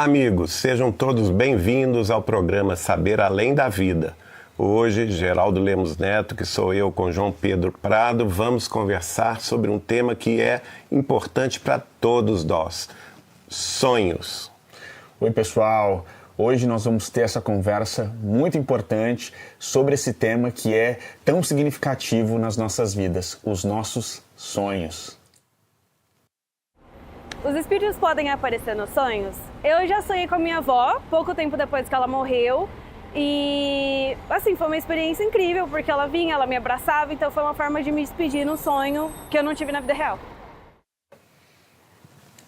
Olá, amigos, sejam todos bem-vindos ao programa Saber Além da Vida. Hoje, Geraldo Lemos Neto, que sou eu, com João Pedro Prado, vamos conversar sobre um tema que é importante para todos nós: sonhos. Oi, pessoal. Hoje nós vamos ter essa conversa muito importante sobre esse tema que é tão significativo nas nossas vidas, os nossos sonhos. Os espíritos podem aparecer nos sonhos? Eu já sonhei com a minha avó, pouco tempo depois que ela morreu. E, assim, foi uma experiência incrível, porque ela vinha, ela me abraçava, então foi uma forma de me despedir no sonho que eu não tive na vida real.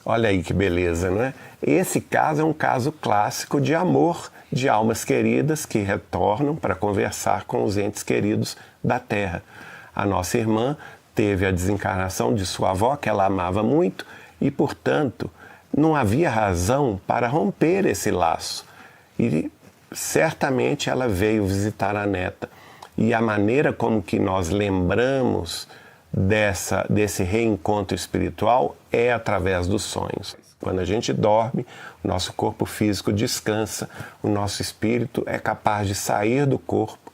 Olha aí que beleza, não é? Esse caso é um caso clássico de amor de almas queridas que retornam para conversar com os entes queridos da Terra. A nossa irmã teve a desencarnação de sua avó, que ela amava muito, e, portanto, não havia razão para romper esse laço. E certamente ela veio visitar a neta. E a maneira como que nós lembramos desse reencontro espiritual é através dos sonhos. Quando a gente dorme, o nosso corpo físico descansa, o nosso espírito é capaz de sair do corpo,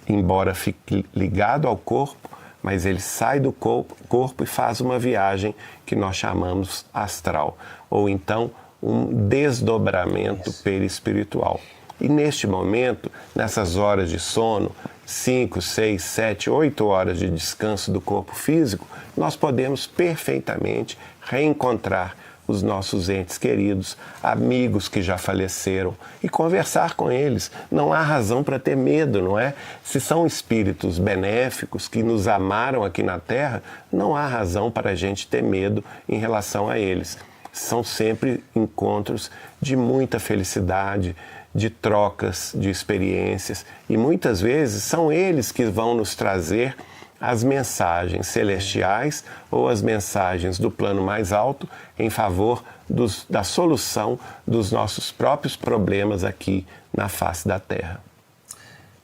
embora fique ligado ao corpo, mas ele sai do corpo e faz uma viagem que nós chamamos astral, ou então um desdobramento perispiritual. E neste momento, nessas horas de sono, 5, 6, 7, 8 horas de descanso do corpo físico, nós podemos perfeitamente reencontrar os nossos entes queridos, amigos que já faleceram, e conversar com eles. Não há razão para ter medo, não é? Se são espíritos benéficos que nos amaram aqui na Terra, não há razão para a gente ter medo em relação a eles. São sempre encontros de muita felicidade, de trocas de experiências, e muitas vezes são eles que vão nos trazer as mensagens celestiais ou as mensagens do plano mais alto em favor da solução dos nossos próprios problemas aqui na face da Terra.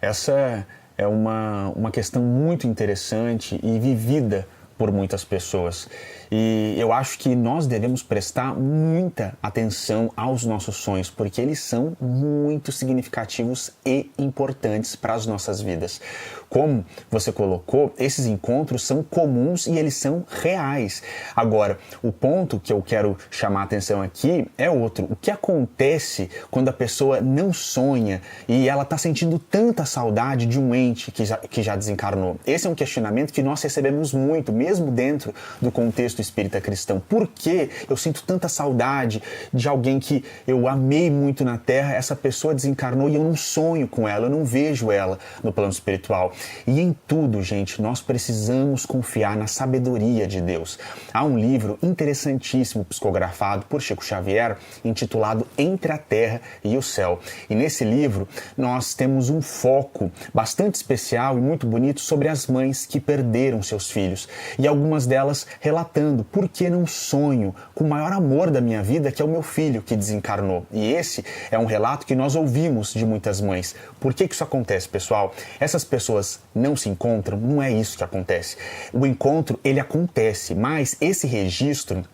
Essa é uma questão muito interessante e vivida por muitas pessoas. E eu acho que nós devemos prestar muita atenção aos nossos sonhos, porque eles são muito significativos e importantes para as nossas vidas. Como você colocou, esses encontros são comuns e eles são reais. Agora, o ponto que eu quero chamar a atenção aqui é outro. O que acontece quando a pessoa não sonha e ela está sentindo tanta saudade de um ente que já desencarnou? Esse é um questionamento que nós recebemos muito, mesmo dentro do contexto espírita cristão. Por que eu sinto tanta saudade de alguém que eu amei muito na Terra, essa pessoa desencarnou e eu não sonho com ela, eu não vejo ela no plano espiritual? E em tudo, gente, nós precisamos confiar na sabedoria de Deus. Há um livro interessantíssimo psicografado por Chico Xavier, intitulado Entre a Terra e o Céu. E nesse livro nós temos um foco bastante especial e muito bonito sobre as mães que perderam seus filhos. E algumas delas relatando: por que não sonho com o maior amor da minha vida, que é o meu filho que desencarnou? E esse é um relato que nós ouvimos de muitas mães. Por que isso acontece, pessoal? Essas pessoas não se encontram? Não é isso que acontece. O encontro, ele acontece, mas esse registro,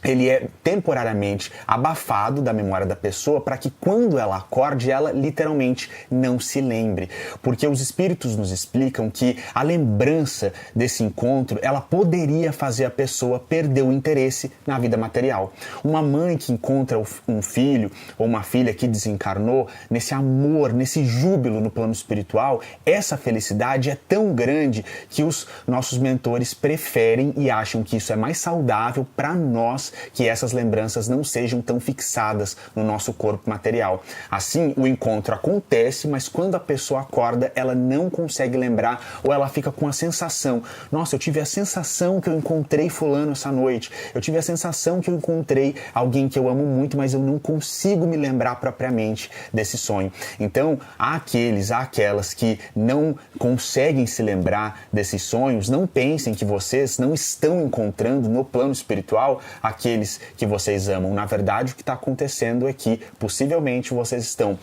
ele é temporariamente abafado da memória da pessoa para que quando ela acorde, ela literalmente não se lembre. Porque os espíritos nos explicam que a lembrança desse encontro, ela poderia fazer a pessoa perder o interesse na vida material. Uma mãe que encontra um filho ou uma filha que desencarnou, nesse amor, nesse júbilo no plano espiritual, essa felicidade é tão grande que os nossos mentores preferem e acham que isso é mais saudável para nós, que essas lembranças não sejam tão fixadas no nosso corpo material. Assim, o encontro acontece, mas quando a pessoa acorda, ela não consegue lembrar, ou ela fica com a sensação: nossa, eu tive a sensação que eu encontrei fulano essa noite, eu tive a sensação que eu encontrei alguém que eu amo muito, mas eu não consigo me lembrar propriamente desse sonho. Então, há aquelas que não conseguem se lembrar desses sonhos, não pensem que vocês não estão encontrando no plano espiritual aqueles que vocês amam. Na verdade, o que está acontecendo é que possivelmente vocês estão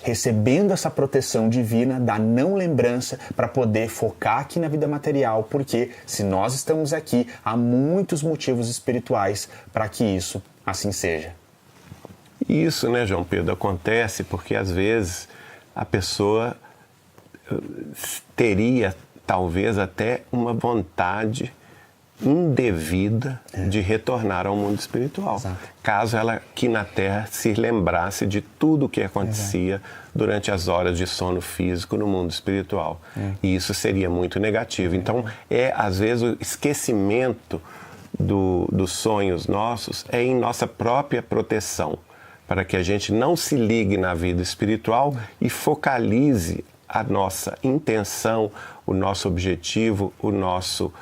recebendo essa proteção divina da não lembrança para poder focar aqui na vida material, porque se nós estamos aqui, há muitos motivos espirituais para que isso assim seja. E isso, né, João Pedro, acontece porque às vezes a pessoa teria talvez até uma vontade indevida de retornar ao mundo espiritual. Exato. Caso ela aqui na Terra se lembrasse de tudo o que acontecia durante as horas de sono físico no mundo espiritual. E isso seria muito negativo. Então, às vezes, o esquecimento dos sonhos nossos é em nossa própria proteção, para que a gente não se ligue na vida espiritual e focalize a nossa intenção, o nosso objetivo, o nosso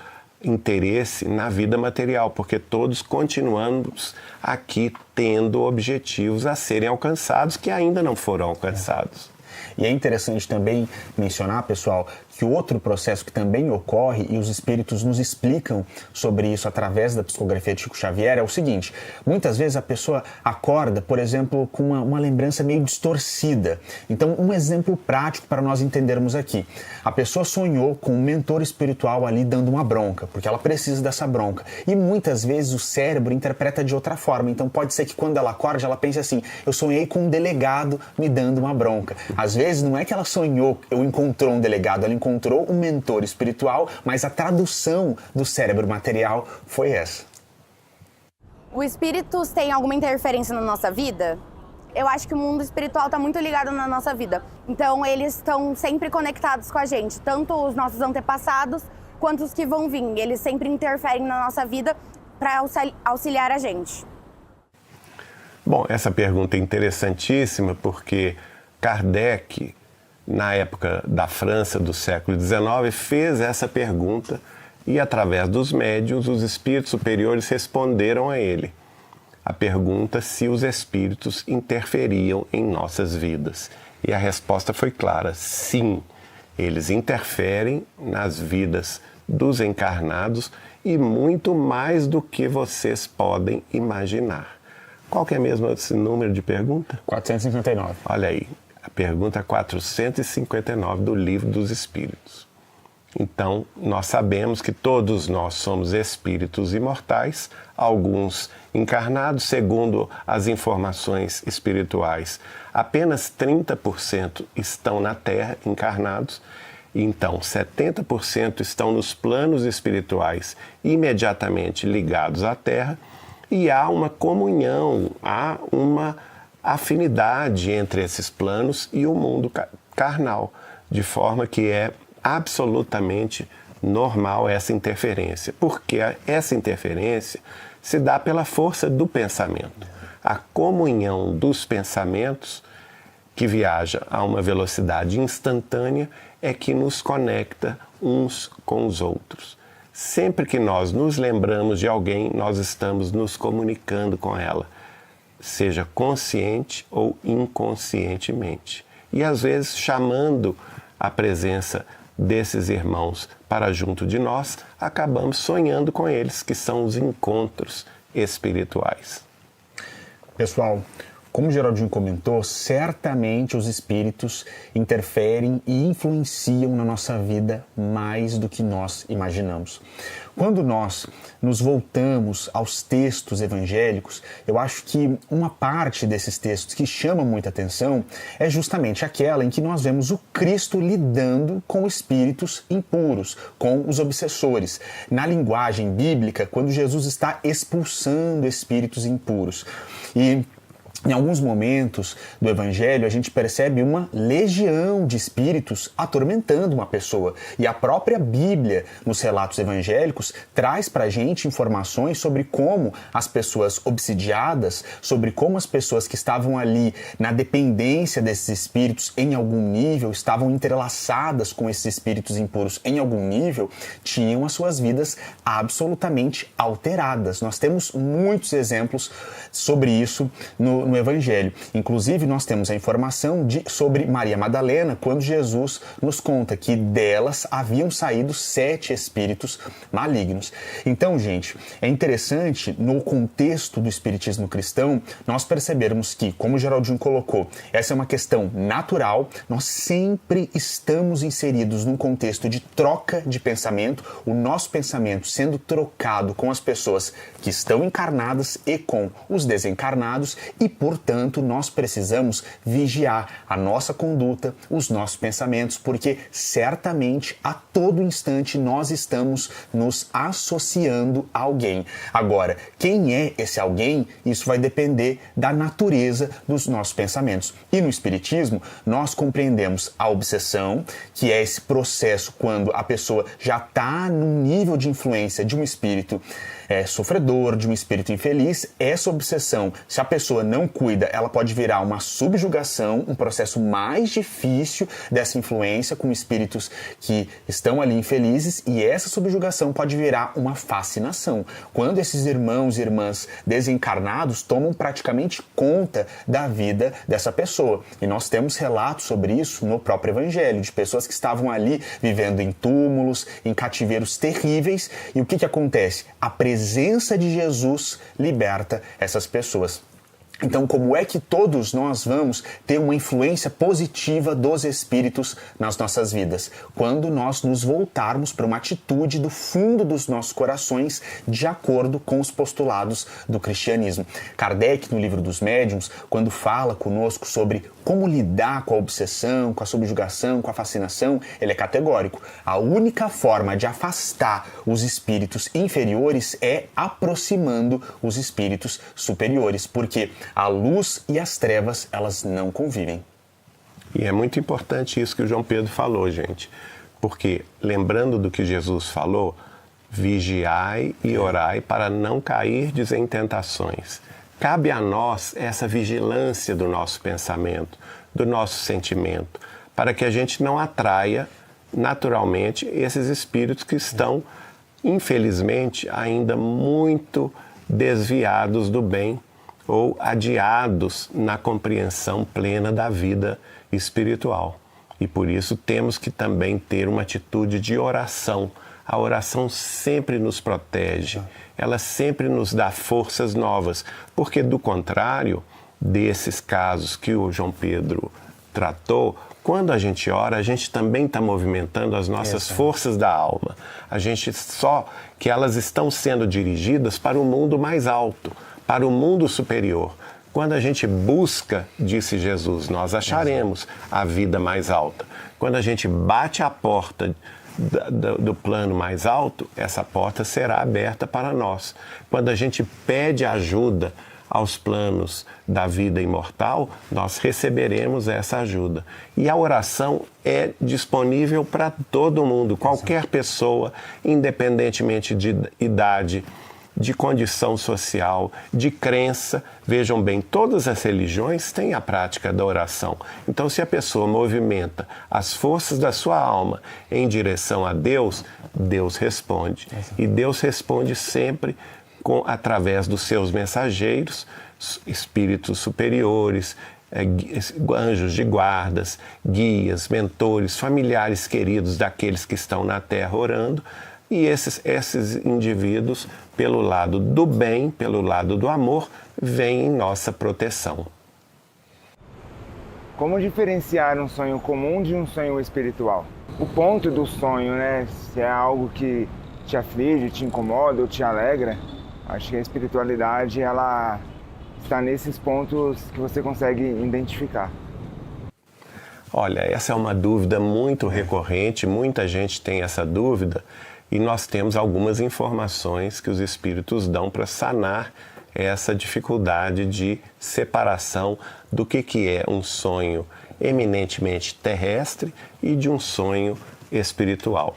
interesse na vida material, porque todos continuamos aqui tendo objetivos a serem alcançados que ainda não foram alcançados. E é interessante também mencionar, pessoal, que outro processo que também ocorre, e os espíritos nos explicam sobre isso através da psicografia de Chico Xavier, é o seguinte: muitas vezes a pessoa acorda, por exemplo, com uma lembrança meio distorcida. Então, um exemplo prático para nós entendermos aqui. A pessoa sonhou com um mentor espiritual ali dando uma bronca, porque ela precisa dessa bronca. E muitas vezes o cérebro interpreta de outra forma. Então, pode ser que quando ela acorde, ela pense assim: eu sonhei com um delegado me dando uma bronca. Às vezes, não é que ela sonhou, eu encontrou um delegado, ela encontrou um mentor espiritual, mas a tradução do cérebro material foi essa. Os espíritos têm alguma interferência na nossa vida? Eu acho que o mundo espiritual está muito ligado na nossa vida. Então, eles estão sempre conectados com a gente, tanto os nossos antepassados quanto os que vão vir. Eles sempre interferem na nossa vida para auxiliar a gente. Bom, essa pergunta é interessantíssima porque Kardec, na época da França do século XIX, fez essa pergunta e, através dos médiuns, os espíritos superiores responderam a ele. A pergunta se os espíritos interferiam em nossas vidas. E a resposta foi clara: sim, eles interferem nas vidas dos encarnados e muito mais do que vocês podem imaginar. Qual que é mesmo esse número de pergunta? 459. Olha aí. A pergunta 459 do Livro dos Espíritos. Então, nós sabemos que todos nós somos espíritos imortais, alguns encarnados, segundo as informações espirituais. Apenas 30% estão na Terra encarnados, então 70% estão nos planos espirituais imediatamente ligados à Terra, e há uma comunhão, há uma afinidade entre esses planos e o mundo carnal, de forma que é absolutamente normal essa interferência, porque essa interferência se dá pela força do pensamento. A comunhão dos pensamentos, que viaja a uma velocidade instantânea, é que nos conecta uns com os outros. Sempre que nós nos lembramos de alguém, nós estamos nos comunicando com ela, seja consciente ou inconscientemente. E às vezes chamando a presença desses irmãos para junto de nós, acabamos sonhando com eles, que são os encontros espirituais. Pessoal, como o Geraldinho comentou, certamente os espíritos interferem e influenciam na nossa vida mais do que nós imaginamos. Quando nós nos voltamos aos textos evangélicos, eu acho que uma parte desses textos que chama muita atenção é justamente aquela em que nós vemos o Cristo lidando com espíritos impuros, com os obsessores. Na linguagem bíblica, quando Jesus está expulsando espíritos impuros. E em alguns momentos do Evangelho, a gente percebe uma legião de espíritos atormentando uma pessoa. E a própria Bíblia, nos relatos evangélicos, traz para a gente informações sobre como as pessoas obsidiadas, sobre como as pessoas que estavam ali na dependência desses espíritos em algum nível, estavam entrelaçadas com esses espíritos impuros em algum nível, tinham as suas vidas absolutamente alteradas. Nós temos muitos exemplos sobre isso no Evangelho. Inclusive, nós temos a informação sobre Maria Madalena, quando Jesus nos conta que delas haviam saído 7 espíritos malignos. Então, gente, é interessante, no contexto do espiritismo cristão, nós percebermos que, como o Geraldinho colocou, essa é uma questão natural, nós sempre estamos inseridos num contexto de troca de pensamento, o nosso pensamento sendo trocado com as pessoas que estão encarnadas e com os desencarnados, e portanto, nós precisamos vigiar a nossa conduta, os nossos pensamentos, porque certamente a todo instante nós estamos nos associando a alguém. Agora, quem é esse alguém? Isso vai depender da natureza dos nossos pensamentos. E no Espiritismo, nós compreendemos a obsessão, que é esse processo quando a pessoa já está num nível de influência de um espírito sofredor, de um espírito infeliz. Essa obsessão, se a pessoa não cuida, ela pode virar uma subjugação, um processo mais difícil dessa influência com espíritos que estão ali infelizes, e essa subjugação pode virar uma fascinação, quando esses irmãos e irmãs desencarnados tomam praticamente conta da vida dessa pessoa. E nós temos relatos sobre isso no próprio Evangelho, de pessoas que estavam ali vivendo em túmulos, em cativeiros terríveis, e o que acontece? A presença de Jesus liberta essas pessoas. Então, como é que todos nós vamos ter uma influência positiva dos espíritos nas nossas vidas? Quando nós nos voltarmos para uma atitude do fundo dos nossos corações, de acordo com os postulados do cristianismo. Kardec, no Livro dos Médiuns, quando fala conosco sobre como lidar com a obsessão, com a subjugação, com a fascinação, ele é categórico. A única forma de afastar os espíritos inferiores é aproximando os espíritos superiores, porque a luz e as trevas, elas não convivem. E é muito importante isso que o João Pedro falou, gente. Porque, lembrando do que Jesus falou, vigiai e orai para não cairdes em tentações. Cabe a nós essa vigilância do nosso pensamento, do nosso sentimento, para que a gente não atraia naturalmente esses espíritos que estão, infelizmente, ainda muito desviados do bem ou adiados na compreensão plena da vida espiritual. E por isso temos que também ter uma atitude de oração. A oração sempre nos protege, ela sempre nos dá forças novas, porque do contrário desses casos que o João Pedro tratou, quando a gente ora, a gente também está movimentando as nossas forças da alma. A gente só que elas estão sendo dirigidas para o mundo mais alto, para o mundo superior. Quando a gente busca, disse Jesus, nós acharemos a vida mais alta. Quando a gente bate a porta do plano mais alto, essa porta será aberta para nós. Quando a gente pede ajuda aos planos da vida imortal, nós receberemos essa ajuda. E a oração é disponível para todo mundo, qualquer pessoa, independentemente de idade, de condição social, de crença. Vejam bem, todas as religiões têm a prática da oração. Então, se a pessoa movimenta as forças da sua alma em direção a Deus, Deus responde. E Deus responde sempre através dos seus mensageiros, espíritos superiores, anjos de guardas, guias, mentores, familiares queridos daqueles que estão na terra orando. E esses indivíduos, pelo lado do bem, pelo lado do amor, vêm em nossa proteção. Como diferenciar um sonho comum de um sonho espiritual? O ponto do sonho, né? Se é algo que te aflige, te incomoda ou te alegra, acho que a espiritualidade, ela está nesses pontos que você consegue identificar. Olha, essa é uma dúvida muito recorrente, muita gente tem essa dúvida. E nós temos algumas informações que os espíritos dão para sanar essa dificuldade de separação do que é um sonho eminentemente terrestre e de um sonho espiritual.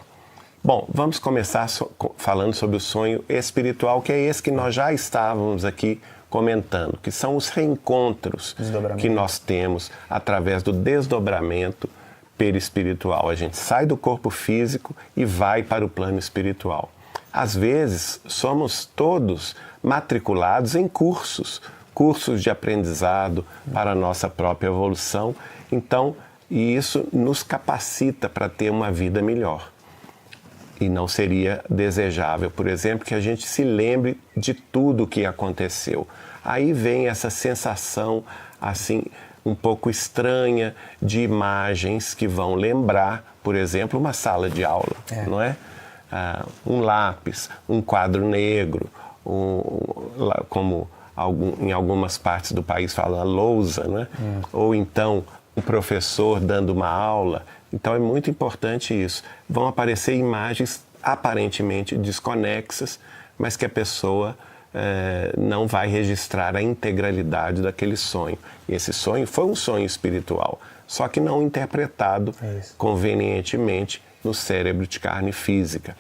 Bom, vamos começar falando sobre o sonho espiritual, que é esse que nós já estávamos aqui comentando, que são os reencontros que nós temos através do desdobramento perispiritual. A gente sai do corpo físico e vai para o plano espiritual. Às vezes, somos todos matriculados em cursos de aprendizado para a nossa própria evolução. Então, isso nos capacita para ter uma vida melhor. E não seria desejável, por exemplo, que a gente se lembre de tudo o que aconteceu. Aí vem essa sensação, assim, um pouco estranha de imagens que vão lembrar, por exemplo, uma sala de aula, não é? Um lápis, um quadro negro, como em algumas partes do país fala lousa, né? Ou então um professor dando uma aula. Então é muito importante isso. Vão aparecer imagens aparentemente desconexas, mas que a pessoa não vai registrar a integralidade daquele sonho. E esse sonho foi um sonho espiritual, só que não interpretado convenientemente no cérebro de carne física.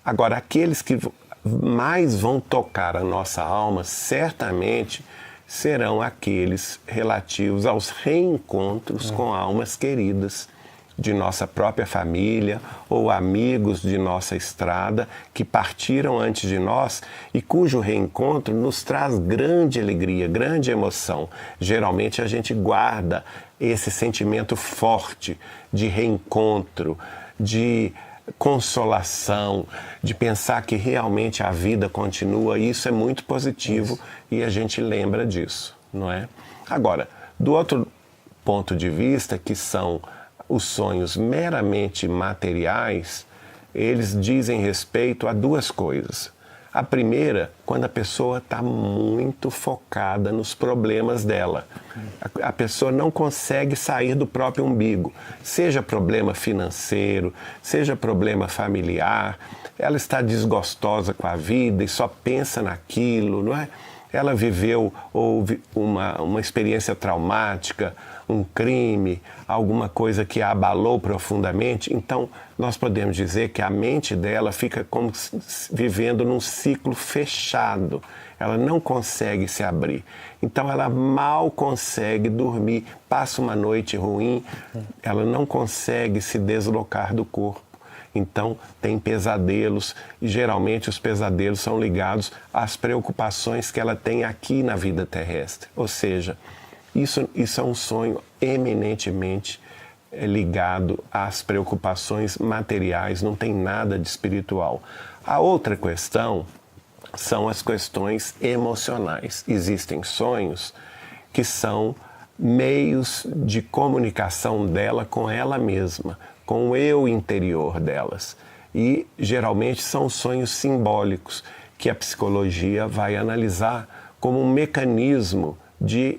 Agora, aqueles que mais vão tocar a nossa alma, certamente serão aqueles relativos aos reencontros com almas queridas de nossa própria família ou amigos de nossa estrada que partiram antes de nós e cujo reencontro nos traz grande alegria, grande emoção. Geralmente a gente guarda esse sentimento forte de reencontro, de consolação, de pensar que realmente a vida continua. Isso é muito positivo e a gente lembra disso, não é? Agora, do outro ponto de vista, que são os sonhos meramente materiais, eles dizem respeito a duas coisas. A primeira, quando a pessoa está muito focada nos problemas dela. A pessoa não consegue sair do próprio umbigo, seja problema financeiro, seja problema familiar, ela está desgostosa com a vida e só pensa naquilo, não é? Ela viveu uma experiência traumática, um crime, alguma coisa que a abalou profundamente. Então, nós podemos dizer que a mente dela fica como vivendo num ciclo fechado. Ela não consegue se abrir. Então, ela mal consegue dormir, passa uma noite ruim, ela não consegue se deslocar do corpo. Então, tem pesadelos, e geralmente os pesadelos são ligados às preocupações que ela tem aqui na vida terrestre. Ou seja, isso é um sonho eminentemente ligado às preocupações materiais, não tem nada de espiritual. A outra questão são as questões emocionais. Existem sonhos que são meios de comunicação dela com ela mesma, com o eu interior delas. E geralmente são sonhos simbólicos que a psicologia vai analisar como um mecanismo de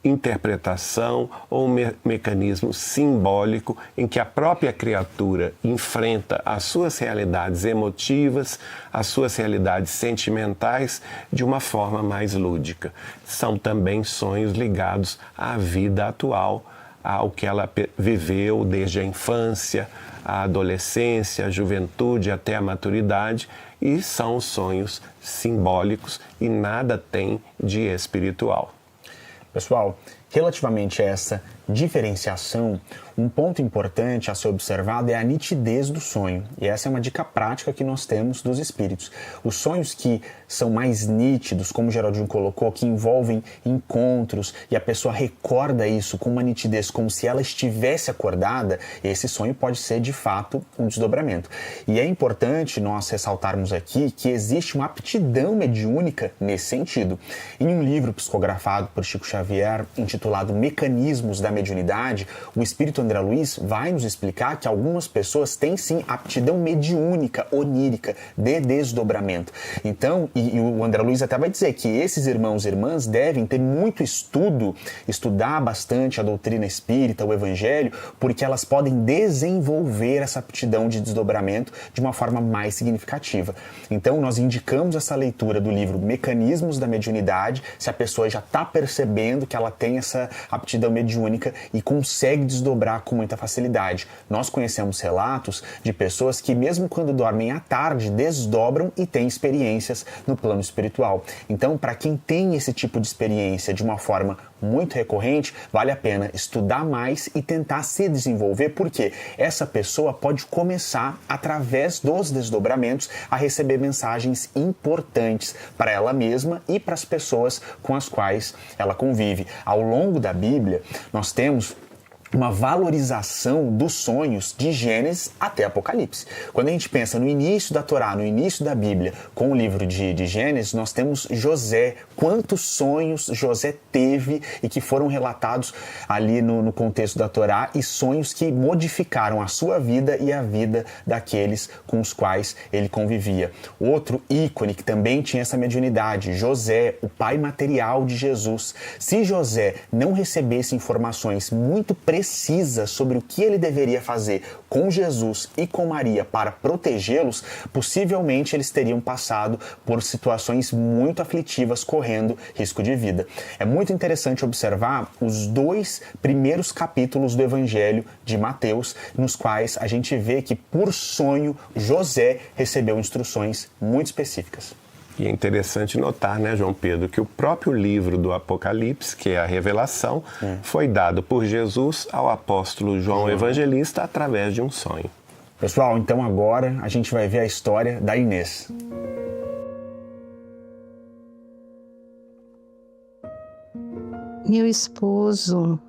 interpretação ou mecanismo simbólico em que a própria criatura enfrenta as suas realidades emotivas, as suas realidades sentimentais de uma forma mais lúdica. São também sonhos ligados à vida atual, ao que ela viveu desde a infância, a adolescência, a juventude até a maturidade, e são sonhos simbólicos e nada tem de espiritual. Pessoal, relativamente a essa diferenciação, um ponto importante a ser observado é a nitidez do sonho. E essa é uma dica prática que nós temos dos espíritos. Os sonhos que são mais nítidos, como o Geraldinho colocou, que envolvem encontros e a pessoa recorda isso com uma nitidez como se ela estivesse acordada, esse sonho pode ser de fato um desdobramento. E é importante nós ressaltarmos aqui que existe uma aptidão mediúnica nesse sentido. Em um livro psicografado por Chico Xavier, intitulado Mecanismos da Mediunidade, o espírito André Luiz vai nos explicar que algumas pessoas têm sim aptidão mediúnica, onírica, de desdobramento. Então, e o André Luiz até vai dizer que esses irmãos e irmãs devem ter muito estudar bastante a doutrina espírita, o evangelho, porque elas podem desenvolver essa aptidão de desdobramento de uma forma mais significativa. Então, nós indicamos essa leitura do livro Mecanismos da Mediunidade, se a pessoa já está percebendo que ela tem essa aptidão mediúnica e consegue desdobrar com muita facilidade. Nós conhecemos relatos de pessoas que, mesmo quando dormem à tarde, desdobram e têm experiências no plano espiritual. Então, para quem tem esse tipo de experiência de uma forma muito recorrente, vale a pena estudar mais e tentar se desenvolver, porque essa pessoa pode começar, através dos desdobramentos, a receber mensagens importantes para ela mesma e para as pessoas com as quais ela convive. Ao longo da Bíblia, nós temos uma valorização dos sonhos de Gênesis até Apocalipse. Quando a gente pensa no início da Torá, no início da Bíblia, com o livro de Gênesis, nós temos José. Quantos sonhos José teve e que foram relatados ali no contexto da Torá, e sonhos que modificaram a sua vida e a vida daqueles com os quais ele convivia. Outro ícone que também tinha essa mediunidade, José, o pai material de Jesus. Se José não recebesse informações muito precisas sobre o que ele deveria fazer com Jesus e com Maria para protegê-los, possivelmente eles teriam passado por situações muito aflitivas, correndo risco de vida. É muito interessante observar os 2 primeiros capítulos do Evangelho de Mateus, nos quais a gente vê que, por sonho, José recebeu instruções muito específicas. E é interessante notar, né, João Pedro, que o próprio livro do Apocalipse, que é a Revelação, foi dado por Jesus ao apóstolo João Evangelista através de um sonho. Pessoal, então agora a gente vai ver a história da Inês. Meu esposo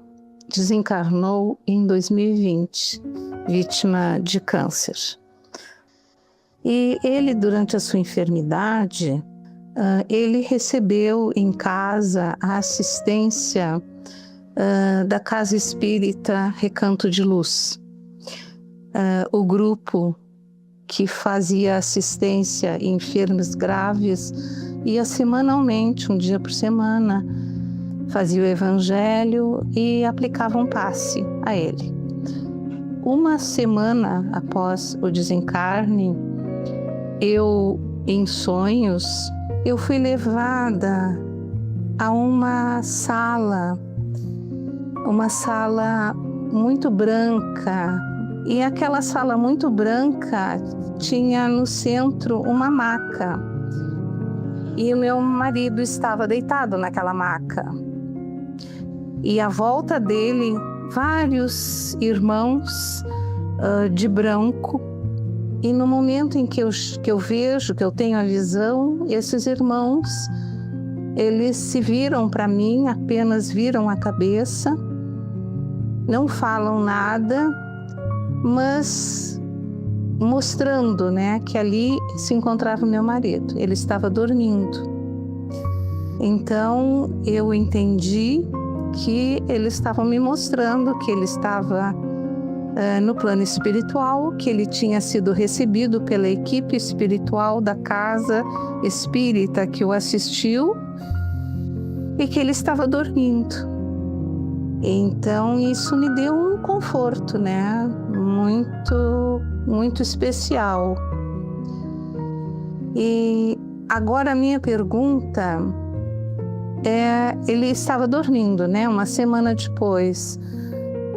desencarnou em 2020, vítima de câncer. E ele, durante a sua enfermidade, ele recebeu em casa a assistência da Casa Espírita Recanto de Luz. O grupo que fazia assistência a enfermos graves ia semanalmente, um dia por semana, fazia o evangelho e aplicava um passe a ele. Uma semana após o desencarne, eu, em sonhos, eu fui levada a uma sala muito branca, e aquela sala muito branca tinha no centro uma maca, e o meu marido estava deitado naquela maca, e à volta dele vários irmãos de branco. E no momento em que eu vejo, que eu tenho a visão, esses irmãos, eles se viram para mim, apenas viram a cabeça, não falam nada, mas mostrando, né, que ali se encontrava o meu marido. Ele estava dormindo. Então eu entendi que eles estavam me mostrando que ele estava no plano espiritual, que ele tinha sido recebido pela equipe espiritual da casa espírita que o assistiu e que ele estava dormindo. Então isso me deu um conforto, né? Muito especial. E agora a minha pergunta é, ele estava dormindo, né? Uma semana depois.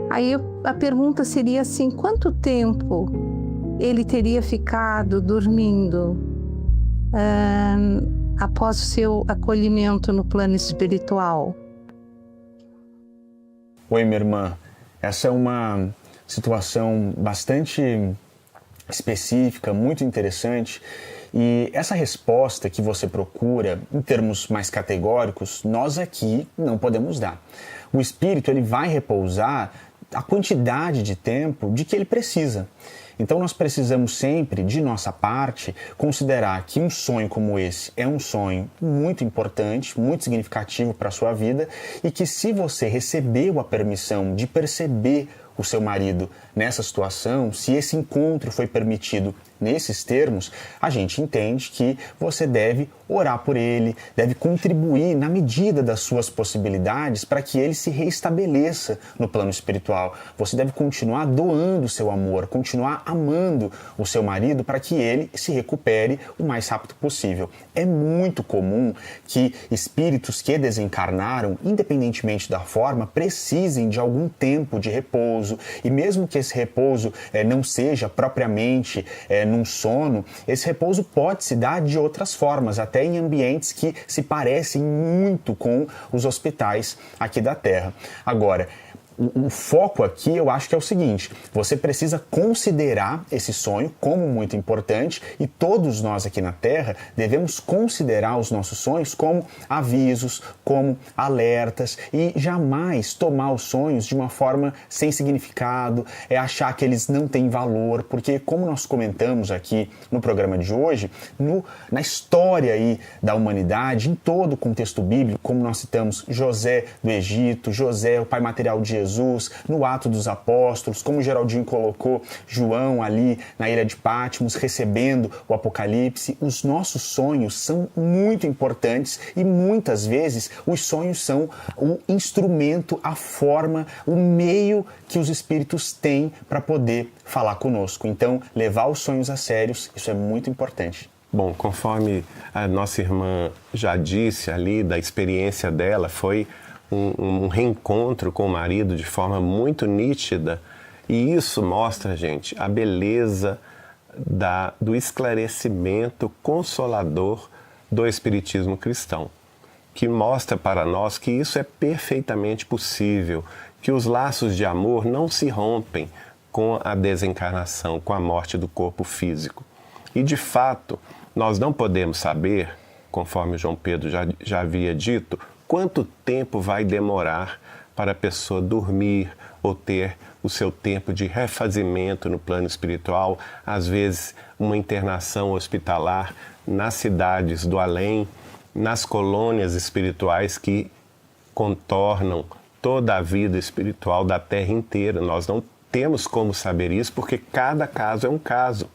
Aí a pergunta seria assim, quanto tempo ele teria ficado dormindo após o seu acolhimento no plano espiritual? Oi, minha irmã. Essa é uma situação bastante específica, muito interessante. E essa resposta que você procura, em termos mais categóricos, nós aqui não podemos dar. O espírito ele vai repousar a quantidade de tempo de que ele precisa. Então nós precisamos sempre, de nossa parte, considerar que um sonho como esse é um sonho muito importante, muito significativo para a sua vida, e que se você recebeu a permissão de perceber o seu marido nessa situação, se esse encontro foi permitido nesses termos, a gente entende que você deve orar por ele, deve contribuir na medida das suas possibilidades para que ele se reestabeleça no plano espiritual. Você deve continuar doando o seu amor, continuar amando o seu marido para que ele se recupere o mais rápido possível. É muito comum que espíritos que desencarnaram, independentemente da forma, precisem de algum tempo de repouso, e mesmo que esse repouso não seja propriamente num sono, esse repouso pode se dar de outras formas, até em ambientes que se parecem muito com os hospitais aqui da Terra. Agora, o foco aqui eu acho que é o seguinte: você precisa considerar esse sonho como muito importante, e todos nós aqui na Terra devemos considerar os nossos sonhos como avisos, como alertas, e jamais tomar os sonhos de uma forma sem significado, achar que eles não têm valor, porque, como nós comentamos aqui no programa de hoje, na história aí da humanidade, em todo o contexto bíblico, como nós citamos José do Egito, José, o pai material de Jesus, no Atos dos Apóstolos, como o Geraldinho colocou, João ali na ilha de Patmos recebendo o Apocalipse, os nossos sonhos são muito importantes, e muitas vezes os sonhos são o instrumento, a forma, o meio que os espíritos têm para poder falar conosco. Então, levar os sonhos a sérios, isso é muito importante. Bom, conforme a nossa irmã já disse ali, da experiência dela, foi um reencontro com o marido de forma muito nítida, e isso mostra, gente, a beleza do esclarecimento consolador do Espiritismo cristão, que mostra para nós que isso é perfeitamente possível, que os laços de amor não se rompem com a desencarnação, com a morte do corpo físico. E, de fato, nós não podemos saber, conforme o João Pedro já havia dito, quanto tempo vai demorar para a pessoa dormir ou ter o seu tempo de refazimento no plano espiritual, às vezes uma internação hospitalar nas cidades do além, nas colônias espirituais que contornam toda a vida espiritual da Terra inteira. Nós não temos como saber isso, porque cada caso é um caso.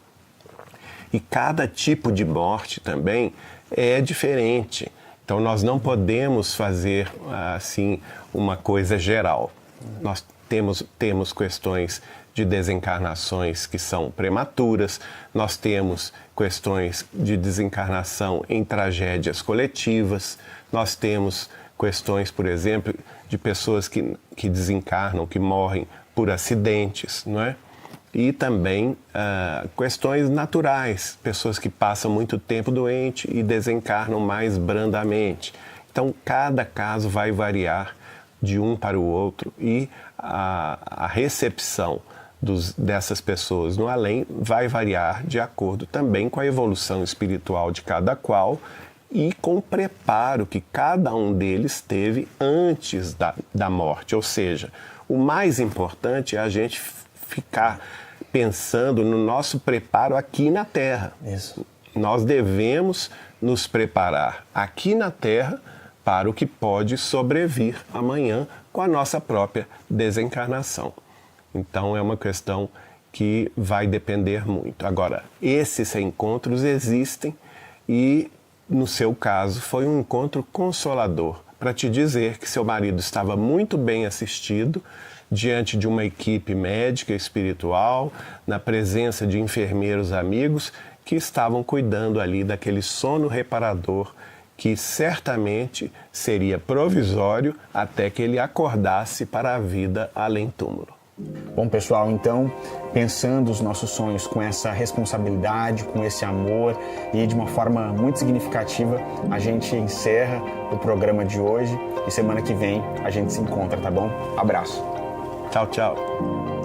E cada tipo de morte também é diferente. Então nós não podemos fazer assim uma coisa geral. Nós temos questões de desencarnações que são prematuras, nós temos questões de desencarnação em tragédias coletivas, nós temos questões, por exemplo, de pessoas que desencarnam, que morrem por acidentes, não é? E também questões naturais, pessoas que passam muito tempo doente e desencarnam mais brandamente. Então, cada caso vai variar de um para o outro, e a recepção dessas pessoas no além vai variar de acordo também com a evolução espiritual de cada qual e com o preparo que cada um deles teve antes da morte. Ou seja, o mais importante é a gente ficar pensando no nosso preparo aqui na Terra. Isso. Nós devemos nos preparar aqui na Terra para o que pode sobrevir amanhã com a nossa própria desencarnação. Então é uma questão que vai depender muito. Agora, esses reencontros existem e, no seu caso, foi um encontro consolador para te dizer que seu marido estava muito bem assistido, diante de uma equipe médica e espiritual, na presença de enfermeiros amigos que estavam cuidando ali daquele sono reparador que certamente seria provisório até que ele acordasse para a vida além túmulo. Bom, pessoal, então, pensando os nossos sonhos com essa responsabilidade, com esse amor e de uma forma muito significativa, a gente encerra o programa de hoje e semana que vem a gente se encontra, tá bom? Abraço. Tchau, tchau.